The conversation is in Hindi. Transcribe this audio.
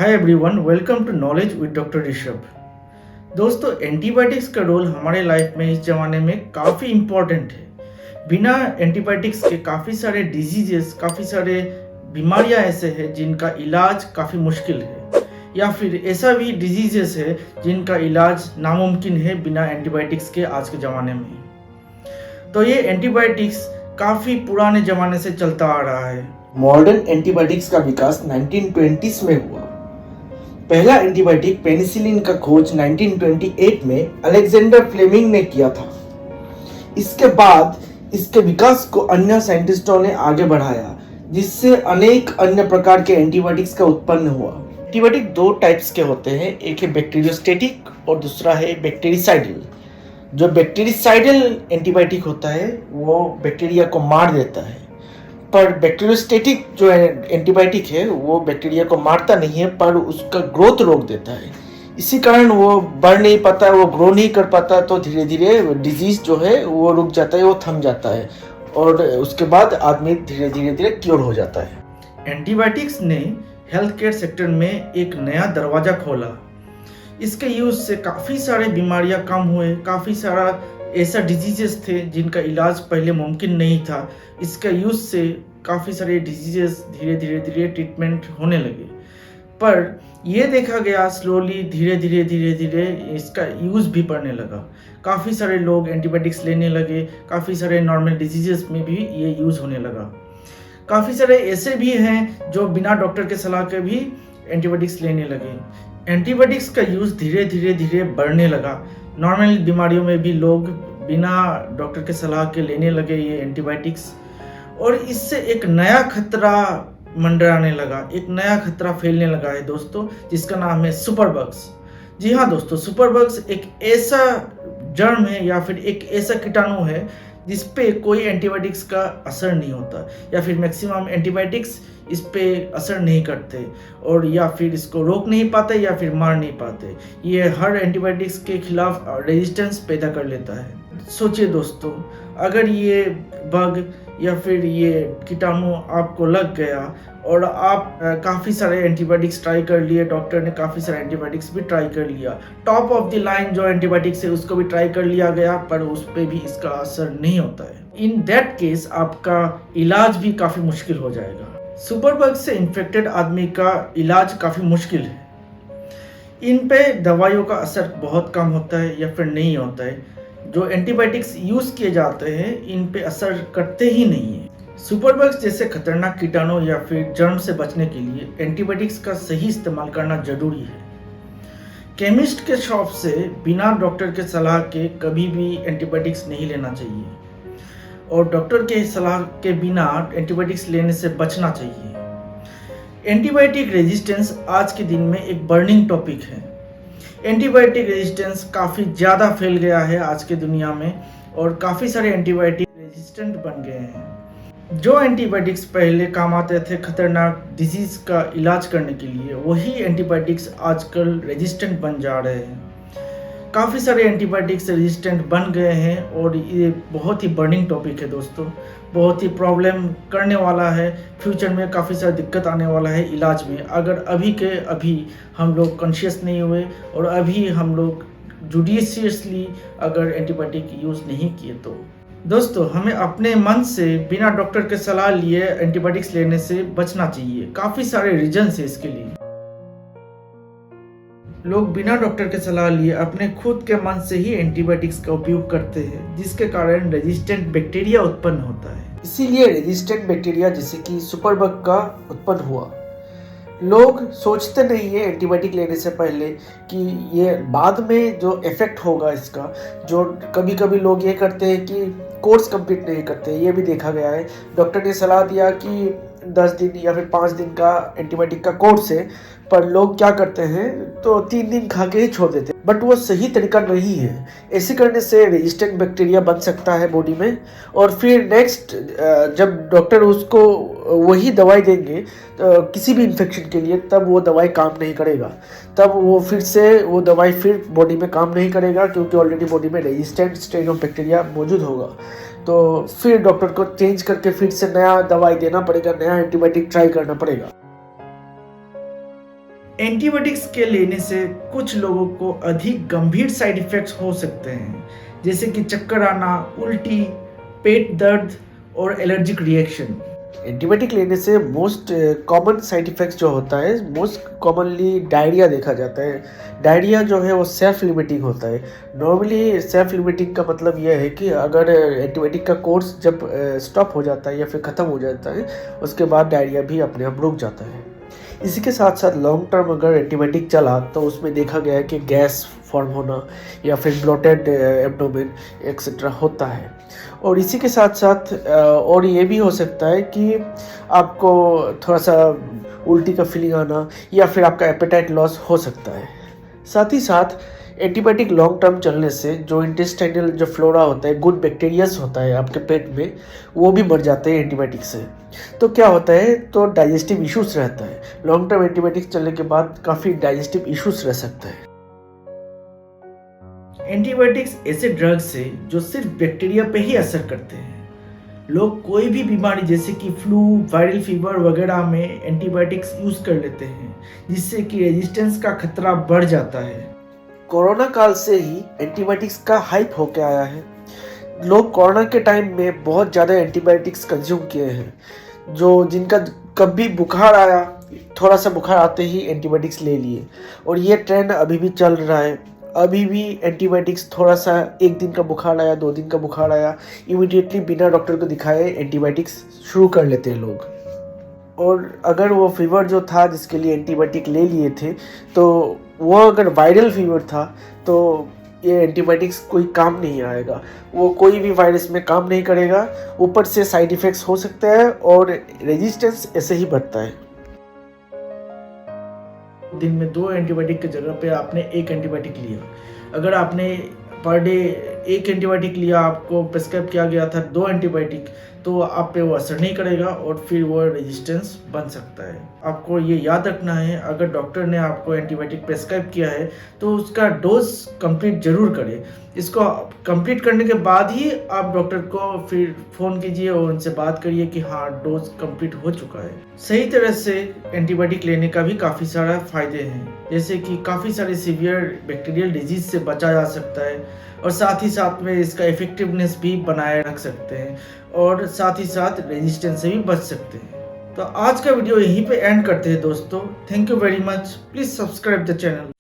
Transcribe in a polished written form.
Hi everyone, welcome to knowledge with doctor Rishabh. दोस्तों, एंटीबायोटिक्स का रोल हमारे लाइफ में इस ज़माने में काफ़ी इम्पोर्टेंट है। बिना एंटीबायोटिक्स के काफ़ी सारे डिजीजेस, काफ़ी सारे बीमारियां ऐसे हैं जिनका इलाज काफ़ी मुश्किल है, या फिर ऐसा भी डिजीजेस है जिनका इलाज नामुमकिन है बिना एंटीबायोटिक्स के आज के ज़माने में। तो ये एंटीबायोटिक्स काफ़ी पुराने ज़माने से चलता आ रहा है। मॉडर्न एंटीबायोटिक्स का विकास 1920s में हुआ। पहला एंटीबायोटिक पेनिसिलिन का खोज 1928 में अलेक्जेंडर फ्लेमिंग ने किया था। इसके बाद इसके विकास को अन्य साइंटिस्टों ने आगे बढ़ाया, जिससे अनेक अन्य प्रकार के एंटीबायोटिक्स का उत्पन्न हुआ। एंटीबायोटिक दो टाइप्स के होते हैं, एक है बैक्टीरियोस्टेटिक और दूसरा है बैक्टीरिसाइडल। जो बैक्टीरिसाइडल एंटीबायोटिक होता है वो बैक्टीरिया को मार देता है, पर बैक्टीरियोस्टेटिक जो एंटीबायोटिक है वो बैक्टीरिया को मारता नहीं है, पर उसका ग्रोथ रोक देता है। इसी कारण वो बढ़ नहीं पाता, वो ग्रो नहीं कर पाता, तो धीरे धीरे डिजीज जो है वो रुक जाता है, वो थम जाता है और उसके बाद आदमी धीरे धीरे क्योर हो जाता है। एंटीबायोटिक्स ने हेल्थ केयर सेक्टर में एक नया दरवाज़ा खोला। इसके यूज़ से काफ़ी सारे बीमारियां कम हुए, काफ़ी सारा ऐसा डिजीजेस थे जिनका इलाज पहले मुमकिन नहीं था। इसका यूज़ से काफ़ी सारे डिजीजेस धीरे धीरे ट्रीटमेंट होने लगे, पर यह देखा गया स्लोली धीरे धीरे इसका यूज़ भी बढ़ने लगा। काफ़ी सारे लोग एंटीबायोटिक्स लेने लगे, काफ़ी सारे नॉर्मल डिजीजेस में भी ये यूज़ होने लगा। काफ़ी सारे ऐसे भी हैं जो बिना डॉक्टर के सलाह के भी एंटीबायोटिक्स लेने लगे। एंटीबायोटिक्स का यूज़ धीरे धीरे बढ़ने लगा। नॉर्मल बीमारियों में भी लोग बिना डॉक्टर के सलाह के लेने लगे ये एंटीबायोटिक्स, और इससे एक नया खतरा मंडराने लगा, एक नया खतरा फैलने लगा है दोस्तों, जिसका नाम है सुपरबग्स। जी हाँ दोस्तों, सुपरबग्स एक ऐसा जर्म है या फिर एक ऐसा कीटाणु है जिस पे कोई एंटीबायोटिक्स का असर नहीं होता, या फिर मैक्सिमम एंटीबायोटिक्स इस पे असर नहीं करते, और या फिर इसको रोक नहीं पाते या फिर मार नहीं पाते। ये हर एंटीबायोटिक्स के खिलाफ रेजिस्टेंस पैदा कर लेता है। सोचिए दोस्तों, अगर ये बग या फिर ये कीटाणु आपको लग गया और आप काफ़ी सारे एंटीबायोटिक्स ट्राई कर लिए, डॉक्टर ने काफ़ी सारे एंटीबायोटिक्स भी ट्राई कर लिया, टॉप ऑफ द लाइन जो एंटीबायोटिक्स है उसको भी ट्राई कर लिया गया, पर उस पर भी इसका असर नहीं होता है। इन दैट केस आपका इलाज भी काफ़ी मुश्किल हो जाएगा। सुपरबग से इन्फेक्टेड आदमी का इलाज काफ़ी मुश्किल है। इन पे दवाइयों का असर बहुत कम होता है या फिर नहीं होता है। जो एंटीबायोटिक्स यूज़ किए जाते हैं इन पे असर करते ही नहीं है। सुपरबग्स जैसे खतरनाक कीटाणु या फिर जर्म से बचने के लिए एंटीबायोटिक्स का सही इस्तेमाल करना जरूरी है। केमिस्ट के शॉप से बिना डॉक्टर के सलाह के कभी भी एंटीबायोटिक्स नहीं लेना चाहिए, और डॉक्टर के सलाह के बिना एंटीबायोटिक्स लेने से बचना चाहिए। एंटीबायोटिक रेजिस्टेंस आज के दिन में एक बर्निंग टॉपिक है। एंटीबायोटिक रेजिस्टेंस काफ़ी ज़्यादा फैल गया है आज के दुनिया में, और काफ़ी सारे एंटीबायोटिक रेजिस्टेंट बन गए हैं। जो एंटीबायोटिक्स पहले काम आते थे खतरनाक डिजीज़ का इलाज करने के लिए, वही एंटीबायोटिक्स आजकल रेजिस्टेंट बन जा रहे हैं। काफ़ी सारे एंटीबायोटिक्स रेजिस्टेंट बन गए हैं, और ये बहुत ही बर्निंग टॉपिक है दोस्तों, बहुत ही प्रॉब्लम करने वाला है। फ्यूचर में काफ़ी सारी दिक्कत आने वाला है इलाज में, अगर अभी के अभी हम लोग कॉन्शियस नहीं हुए और अभी हम लोग जुडिशियसली अगर एंटीबायोटिक यूज़ नहीं किए तो। दोस्तों, हमें अपने मन से बिना डॉक्टर के सलाह लिए एंटीबायोटिक्स लेने से बचना चाहिए। काफ़ी सारे रीजन्स है इसके लिए। लोग बिना डॉक्टर के सलाह लिए अपने खुद के मन से ही एंटीबायोटिक्स का उपयोग करते हैं, जिसके कारण रेजिस्टेंट बैक्टीरिया उत्पन्न होता है। इसीलिए रेजिस्टेंट बैक्टीरिया जैसे कि सुपरबग का उत्पन्न हुआ। लोग सोचते नहीं है एंटीबायोटिक लेने से पहले कि ये बाद में जो इफेक्ट होगा इसका, जो कभी कभी लोग ये करते हैं कि कोर्स कंप्लीट नहीं करते। ये भी देखा गया है, डॉक्टर ने सलाह दिया कि 10 दिन या फिर 5 दिन का एंटीबायोटिक का कोर्स है, पर लोग क्या करते हैं तो 3 दिन खा के ही छोड़ देते हैं, बट वो सही तरीका नहीं है। ऐसे करने से रेजिस्टेंट बैक्टीरिया बन सकता है बॉडी में, और फिर नेक्स्ट जब डॉक्टर उसको वही दवाई देंगे तो किसी भी इन्फेक्शन के लिए, तब वो दवाई काम नहीं करेगा। तब वो फिर से वो दवाई फिर बॉडी में काम नहीं करेगा, क्योंकि ऑलरेडी बॉडी में रेजिस्टेंट स्ट्रेन ऑफ बैक्टीरिया मौजूद होगा। तो फिर डॉक्टर को चेंज करके फिर से नया दवाई देना पड़ेगा, नया एंटीबायोटिक ट्राई करना पड़ेगा। एंटीबायोटिक्स के लेने से कुछ लोगों को अधिक गंभीर साइड इफ़ेक्ट्स हो सकते हैं, जैसे कि चक्कर आना, उल्टी, पेट दर्द और एलर्जिक रिएक्शन। एंटीबायोटिक लेने से मोस्ट कॉमन साइड इफ़ेक्ट्स जो होता है, मोस्ट कॉमनली डायरिया देखा जाता है। डायरिया जो है वो सेल्फ लिमिटिंग होता है। नॉर्मली सेल्फ लिमिटिंग का मतलब यह है कि अगर एंटीबायोटिक का कोर्स जब स्टॉप हो जाता है या फिर ख़त्म हो जाता है, उसके बाद डायरिया भी अपने आप रुक जाता है। इसी के साथ साथ लॉन्ग टर्म अगर एंटीबायोटिक चला तो उसमें देखा गया है कि गैस फॉर्म होना या फिर ब्लोटेड एब्डोमेन एक्सेट्रा होता है। और इसी के साथ साथ और ये भी हो सकता है कि आपको थोड़ा सा उल्टी का फीलिंग आना या फिर आपका एपेटाइट लॉस हो सकता है। साथ ही साथ एंटीबायोटिक लॉन्ग टर्म चलने से जो इंटेस्टाइनल जो फ्लोरा होता है, गुड बैक्टीरियाज होता है आपके पेट में, वो भी मर जाते हैं एंटीबायोटिक से। तो क्या होता है, तो डाइजेस्टिव इश्यूज रहता है। लॉन्ग टर्म एंटीबायोटिक चलने के बाद काफ़ी डाइजेस्टिव इश्यूज रह सकता है। एंटीबायोटिक्स ऐसे ड्रग्स है जो सिर्फ बैक्टीरिया पे ही असर करते हैं। लोग कोई भी बीमारी जैसे कि फ्लू, वायरल फीवर वगैरह में एंटीबायोटिक्स यूज़ कर लेते हैं, जिससे कि रेजिस्टेंस का खतरा बढ़ जाता है। कोरोना काल से ही एंटीबायोटिक्स का हाइप होके आया है। लोग कोरोना के टाइम में बहुत ज़्यादा एंटीबायोटिक्स कंज्यूम किए हैं, जो जिनका कभी बुखार आया, थोड़ा सा बुखार आते ही एंटीबायोटिक्स ले लिए, और ये ट्रेंड अभी भी चल रहा है। अभी भी एंटीबायोटिक्स, थोड़ा सा एक दिन का बुखार आया, 2 दिन का बुखार आया, इमीडिएटली बिना डॉक्टर को दिखाए एंटीबायोटिक्स शुरू कर लेते हैं लोग। और अगर वो फीवर जो था जिसके लिए एंटीबायोटिक ले लिए थे, तो वो अगर वायरल फीवर था तो ये एंटीबायोटिक्स कोई काम नहीं आएगा। वो कोई भी वायरस में काम नहीं करेगा, ऊपर से साइड इफ़ेक्ट्स हो सकते हैं और रेजिस्टेंस ऐसे ही बढ़ता है। दिन में 2 एंटीबायोटिक की जगह पे आपने 1 एंटीबायोटिक लिया। अगर आपने पर डे 1 एंटीबायोटिक लिया, आपको प्रिस्क्राइब किया गया था 2 एंटीबायोटिक, तो आप पे वो असर नहीं करेगा और फिर वो रेजिस्टेंस बन सकता है। आपको ये याद रखना है, अगर डॉक्टर ने आपको एंटीबायोटिक प्रिस्क्राइब किया है तो उसका डोज कंप्लीट जरूर करें। इसको कंप्लीट करने के बाद ही आप डॉक्टर को फिर फ़ोन कीजिए और उनसे बात करिए कि हाँ, डोज कंप्लीट हो चुका है। सही तरह से एंटीबायोटिक लेने का भी काफ़ी सारा फ़ायदे हैं, जैसे कि काफ़ी सारे सीवियर बैक्टीरियल डिजीज़ से बचा जा सकता है, और साथ ही साथ में इसका इफ़ेक्टिवनेस भी बनाए रख सकते हैं, और साथ ही साथ रेजिस्टेंस से भी बच सकते हैं। तो आज का वीडियो यहीं पे एंड करते हैं दोस्तों। Thank you very much. Please subscribe the channel.